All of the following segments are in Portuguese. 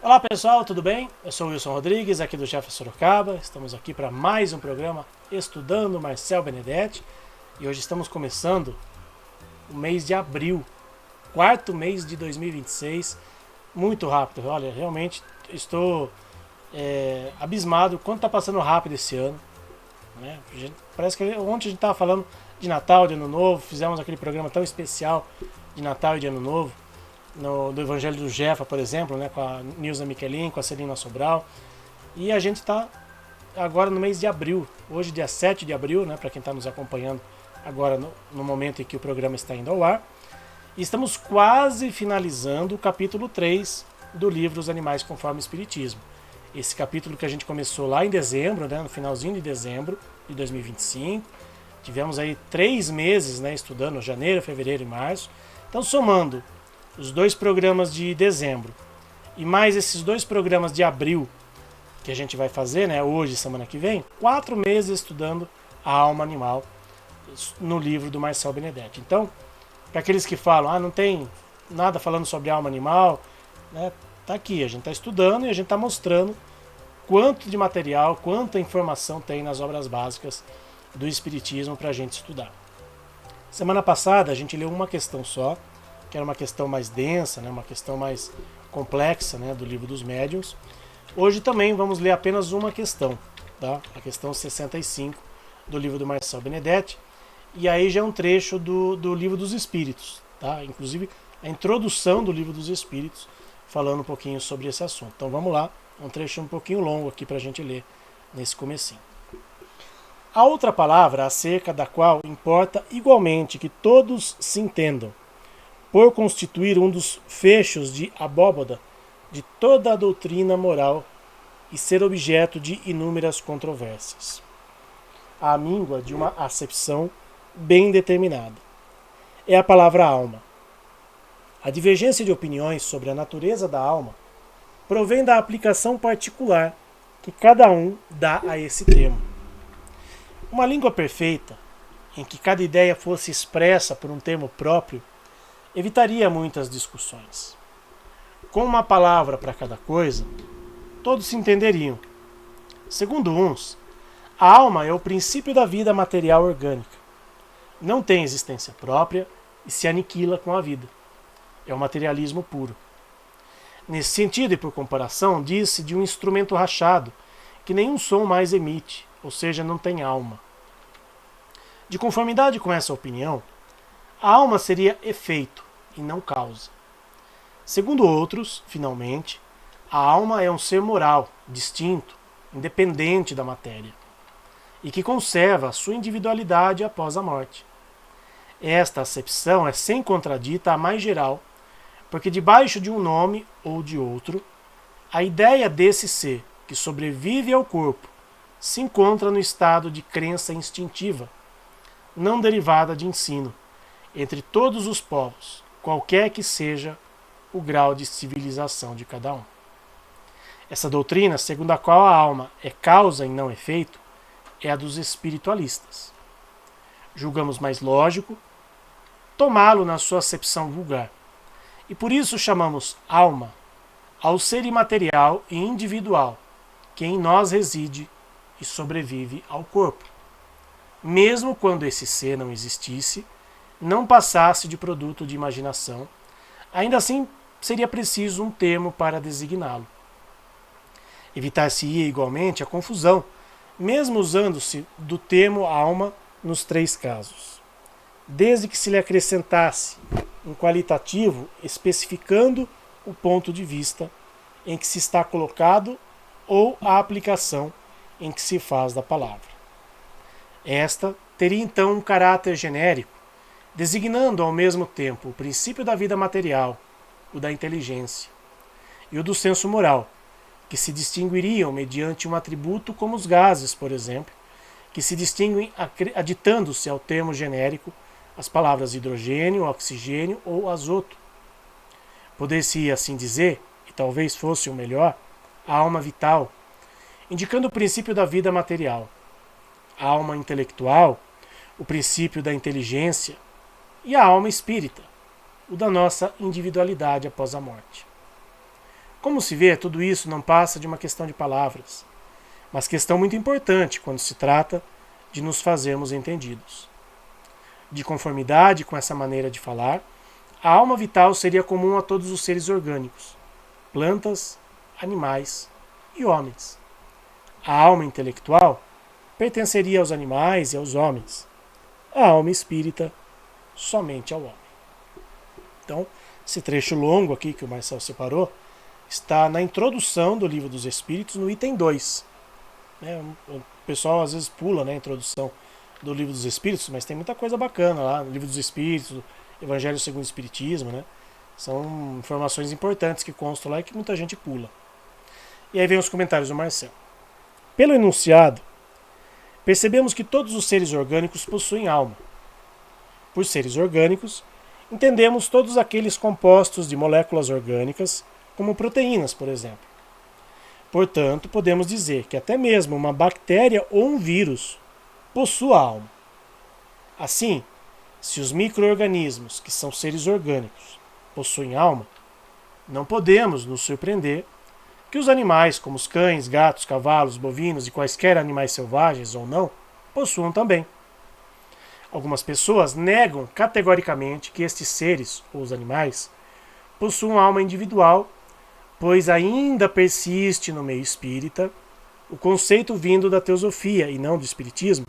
Olá pessoal, tudo bem? Eu sou o Wilson Rodrigues, aqui do Chefe Sorocaba. Estamos aqui para mais um programa Estudando Marcel Benedetti. E hoje estamos começando o mês de abril, quarto mês de 2026. Muito rápido, olha, realmente estou abismado o quanto está passando rápido esse ano. Né? Parece que ontem a gente estava falando de Natal, de Ano Novo, fizemos aquele programa tão especial de Natal e de Ano Novo. Do Evangelho do Jefa, por exemplo, né, com a Nilza Michelin, com a Celina Sobral. E a gente está agora no mês de abril, hoje dia 7 de abril, né, para quem está nos acompanhando agora no momento em que o programa está indo ao ar. E estamos quase finalizando o capítulo 3 do livro Os Animais Conforme o Espiritismo. Esse capítulo que a gente começou lá em dezembro, né, no finalzinho de dezembro de 2025. Tivemos aí 3 meses, né, estudando janeiro, fevereiro e março. Então, somando os 2 programas de dezembro e mais esses 2 programas de abril que a gente vai fazer, né, hoje e semana que vem, 4 meses estudando a alma animal no livro do Marcel Benedetti. Então, para aqueles que falam, não tem nada falando sobre alma animal, né, tá aqui, a gente está estudando e a gente está mostrando quanto de material, quanta informação tem nas obras básicas do Espiritismo para a gente estudar. Semana passada a gente leu uma questão só, que era uma questão mais densa, né, uma questão mais complexa, né, do Livro dos Médiuns. Hoje também vamos ler apenas uma questão, tá? A questão 65 do livro do Marcel Benedetti, e aí já é um trecho do Livro dos Espíritos, tá? Inclusive a introdução do Livro dos Espíritos, falando um pouquinho sobre esse assunto. Então vamos lá, um trecho um pouquinho longo aqui para a gente ler nesse comecinho. A outra palavra acerca da qual importa igualmente que todos se entendam, por constituir um dos fechos de abóbada de toda a doutrina moral e ser objeto de inúmeras controvérsias. A míngua de uma acepção bem determinada. É a palavra alma. A divergência de opiniões sobre a natureza da alma provém da aplicação particular que cada um dá a esse termo. Uma língua perfeita, em que cada ideia fosse expressa por um termo próprio, evitaria muitas discussões. Com uma palavra para cada coisa, todos se entenderiam. Segundo uns, a alma é o princípio da vida material orgânica. Não tem existência própria e se aniquila com a vida. É o materialismo puro. Nesse sentido e por comparação, diz-se de um instrumento rachado que nenhum som mais emite, ou seja, não tem alma. De conformidade com essa opinião, a alma seria efeito e não causa. Segundo outros, finalmente, a alma é um ser moral, distinto, independente da matéria, e que conserva a sua individualidade após a morte. Esta acepção é sem contradita a mais geral, porque debaixo de um nome ou de outro, a ideia desse ser, que sobrevive ao corpo, se encontra no estado de crença instintiva, não derivada de ensino, entre todos os povos, qualquer que seja o grau de civilização de cada um. Essa doutrina, segundo a qual a alma é causa e não efeito, é a dos espiritualistas. Julgamos mais lógico tomá-lo na sua acepção vulgar, e por isso chamamos alma ao ser imaterial e individual que em nós reside e sobrevive ao corpo, mesmo quando esse ser não existisse, não passasse de produto de imaginação, ainda assim seria preciso um termo para designá-lo. Evitar-se-ia igualmente a confusão, mesmo usando-se do termo alma nos 3 casos, desde que se lhe acrescentasse um qualitativo especificando o ponto de vista em que se está colocado ou a aplicação em que se faz da palavra. Esta teria então um caráter genérico, designando ao mesmo tempo o princípio da vida material, o da inteligência, e o do senso moral, que se distinguiriam mediante um atributo como os gases, por exemplo, que se distinguem aditando-se ao termo genérico as palavras hidrogênio, oxigênio ou azoto. Poder-se assim dizer, e talvez fosse o melhor, a alma vital, indicando o princípio da vida material, a alma intelectual, o princípio da inteligência, e a alma espírita, o da nossa individualidade após a morte. Como se vê, tudo isso não passa de uma questão de palavras, mas questão muito importante quando se trata de nos fazermos entendidos. De conformidade com essa maneira de falar, a alma vital seria comum a todos os seres orgânicos, plantas, animais e homens. A alma intelectual pertenceria aos animais e aos homens. A alma espírita somente ao homem. Então, esse trecho longo aqui que o Marcel separou está na introdução do Livro dos Espíritos, no item 2. O pessoal às vezes pula, né, a introdução do Livro dos Espíritos, mas tem muita coisa bacana lá no Livro dos Espíritos, Evangelho segundo o Espiritismo, né? São informações importantes que constam lá e que muita gente pula. E aí vem os comentários do Marcel. Pelo enunciado, percebemos que todos os seres orgânicos possuem alma. Por seres orgânicos, entendemos todos aqueles compostos de moléculas orgânicas, como proteínas, por exemplo. Portanto, podemos dizer que até mesmo uma bactéria ou um vírus possua alma. Assim, se os micro-organismos, que são seres orgânicos, possuem alma, não podemos nos surpreender que os animais, como os cães, gatos, cavalos, bovinos e quaisquer animais selvagens ou não, possuam também. Algumas pessoas negam categoricamente que estes seres, ou os animais, possuam alma individual, pois ainda persiste no meio espírita o conceito vindo da teosofia e não do espiritismo,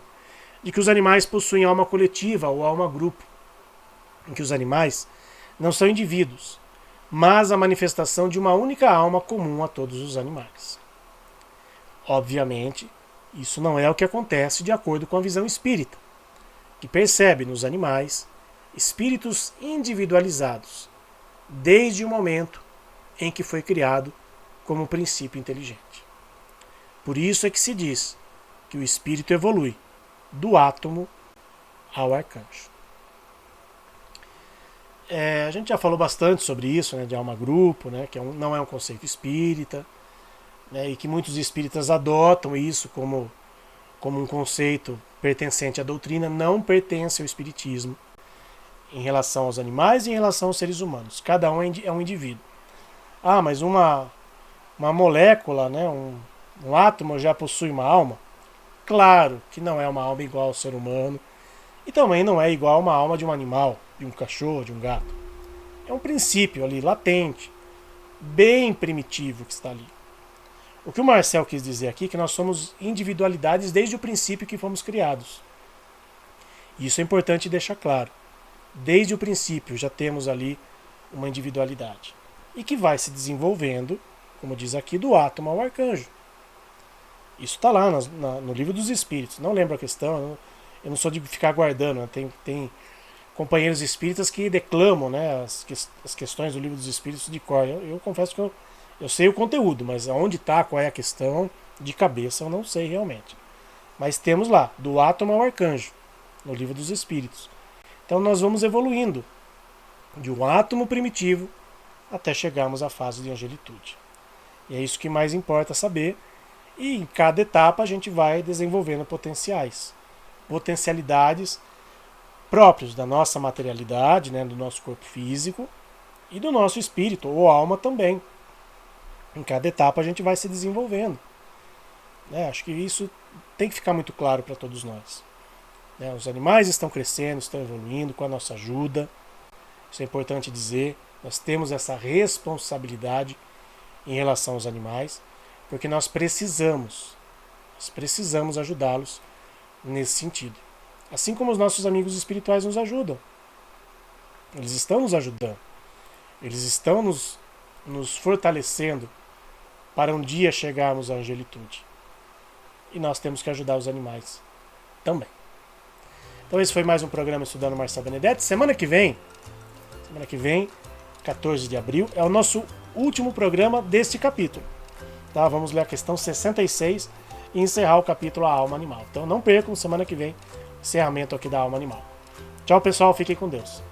de que os animais possuem alma coletiva ou alma grupo, em que os animais não são indivíduos, mas a manifestação de uma única alma comum a todos os animais. Obviamente, isso não é o que acontece de acordo com a visão espírita, que percebe nos animais espíritos individualizados, desde o momento em que foi criado como princípio inteligente. Por isso é que se diz que o espírito evolui do átomo ao arcanjo. A gente já falou bastante sobre isso, né, de alma-grupo, né, que não é um conceito espírita, né, e que muitos espíritas adotam isso como um conceito pertencente à doutrina, não pertence ao espiritismo em relação aos animais e em relação aos seres humanos. Cada um é um indivíduo. Ah, mas uma molécula, né, um átomo já possui uma alma? Claro que não é uma alma igual ao ser humano e também não é igual a uma alma de um animal, de um cachorro, de um gato. É um princípio ali, latente, bem primitivo que está ali. O que o Marcel quis dizer aqui é que nós somos individualidades desde o princípio que fomos criados. Isso é importante deixar claro. Desde o princípio já temos ali uma individualidade. E que vai se desenvolvendo, como diz aqui, do átomo ao arcanjo. Isso está lá no Livro dos Espíritos. Não lembro a questão, eu não sou de ficar guardando. Né? Tem companheiros espíritas que declamam, né, as questões do Livro dos Espíritos de cor. Eu confesso que eu sei o conteúdo, mas aonde está, qual é a questão, de cabeça eu não sei realmente. Mas temos lá, do átomo ao arcanjo, no Livro dos Espíritos. Então nós vamos evoluindo de um átomo primitivo até chegarmos à fase de angelitude. E é isso que mais importa saber. E em cada etapa a gente vai desenvolvendo potencialidades próprios da nossa materialidade, né, do nosso corpo físico e do nosso espírito ou alma também. Em cada etapa a gente vai se desenvolvendo. Acho que isso tem que ficar muito claro para todos nós. Os animais estão crescendo, estão evoluindo com a nossa ajuda. Isso é importante dizer. Nós temos essa responsabilidade em relação aos animais, porque nós precisamos ajudá-los nesse sentido. Assim como os nossos amigos espirituais nos ajudam. Eles estão nos ajudando. Eles estão nos fortalecendo para um dia chegarmos à angelitude. E nós temos que ajudar os animais também. Então esse foi mais um programa Estudando Marcel Benedetti. Semana que vem, 14 de abril, é o nosso último programa deste capítulo. Tá? Vamos ler a questão 66 e encerrar o capítulo A Alma Animal. Então não percam, semana que vem, encerramento aqui da Alma Animal. Tchau, pessoal. Fiquem com Deus.